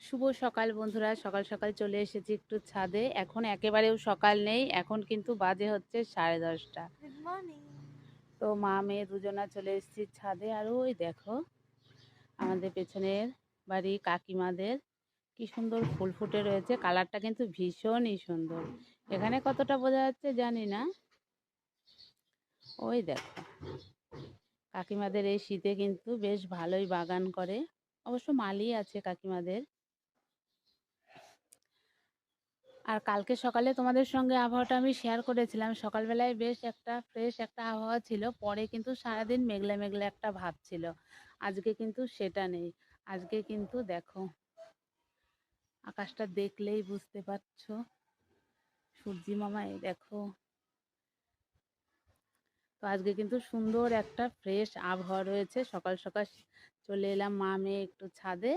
শুভ সকাল বন্ধুরা, সকাল সকাল চলে এসেছি একটু ছাদে। এখন একেবারেও সকাল নেই, এখন কিন্তু বাজে হচ্ছে 10:30। Good morning. তো মা মেয়ে দুজনা চলে এসেছি ছাদে। আর ওই দেখো আমাদের পেছনের বাড়ি কাকিমাদের কি সুন্দর ফুল ফুটে রয়েছে, কালারটা কিন্তু ভীষণই সুন্দর। এখানে কতটা বোঝা যাচ্ছে জানি না। ওই দেখো কাকিমাদের এই শীতে কিন্তু বেশ ভালোই বাগান করে, অবশ্য মালি আছে কাকিমাদের। আর কালকে সকালে তোমাদের সঙ্গে আবহাওয়াটা আমি শেয়ার করেছিলাম, সকালবেলায় বেশ একটা ফ্রেশ একটা আবহাওয়া ছিল, পরে কিন্তু সারাদিন মেঘলা মেঘলা একটা ভাব ছিল। আজকে কিন্তু সেটা নেই। আজকে কিন্তু দেখো আকাশটা দেখলেই বুঝতে পারছো, সূর্যি মামা এই দেখো। তো আজকে কিন্তু সুন্দর একটা ফ্রেশ আবহাওয়া রয়েছে। সকাল সকাল চলে এলাম মা মেয়ে একটু ছাদে।